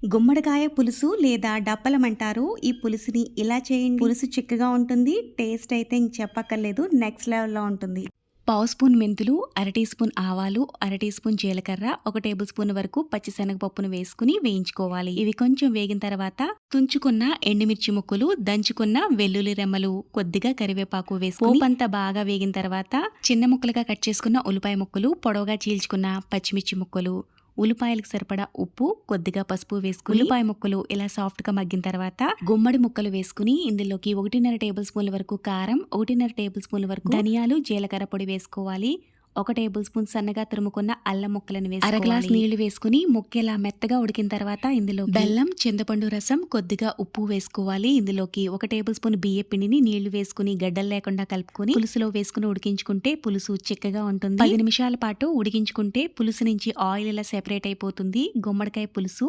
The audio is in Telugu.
గుమ్మడికాయ పులుసు లేదా డప్పలం అంటారు. ఈ పులుసుని ఇలా చేయండి. పులుసు చిక్కగా ఉంటుంది. టేస్ట్ అయితే ఇంక చెప్పక్కర్లేదు. నెక్స్ట్ లెవెల్‌లో ఉంటుంది. పావు స్పూన్ మెంతులు, అర టీ స్పూన్ ఆవాలు, అర టీ స్పూన్ జీలకర్ర, 1 టేబుల్ స్పూన్ వరకు పచ్చిశనగపప్పును వేసుకుని వేయించుకోవాలి. ఇవి కొంచెం వేగిన తర్వాత తుంచుకున్న ఎండుమిర్చి ముక్కలు, దంచుకున్న వెల్లుల్లి రెమ్మలు, కొద్దిగా కరివేపాకు వేసుకుని పోపంతా బాగా వేగిన తర్వాత చిన్న ముక్కలుగా కట్ చేసుకున్న ఉల్లిపాయ ముక్కలు, పొడవుగా చీల్చుకున్న పచ్చిమిర్చి ముక్కలు, ఉల్లిపాయలకు సరిపడా ఉప్పు, కొద్దిగా పసుపు వేసుకుని ఉల్లిపాయ ముక్కలు ఇలా సాఫ్ట్ గా మగ్గిన తర్వాత గుమ్మడి ముక్కలు వేసుకుని ఇందులోకి 1.5 టేబుల్ స్పూన్ల వరకు కారం, 1.5 టేబుల్ స్పూన్ల వరకు ధనియాలు, జీలకర్ర పొడి వేసుకోవాలి. 1 టేబుల్ స్పూన్ సన్నగా తురుముకున్న అల్లం ముక్కలను వేసి అర గ్లాస్ నీళ్లు వేసుకుని ముక్కేలా మెత్తగా ఉడికిన తర్వాత ఇందులో బెల్లం, చింతపండు రసం, కొద్దిగా ఉప్పు వేసుకోవాలి. ఇందులోకి 1 టేబుల్ స్పూన్ బియ్య పిండిని నీళ్లు వేసుకుని గడ్డలు లేకుండా కలుపుకొని పులుసులో వేసుకుని ఉడికించుకుంటే పులుసు చిక్కగా ఉంటుంది. 10 నిమిషాల పాటు ఉడికించుకుంటే పులుసు నుంచి ఆయిల్ ఇలా సెపరేట్ అయిపోతుంది. గుమ్మడికాయ పులుసు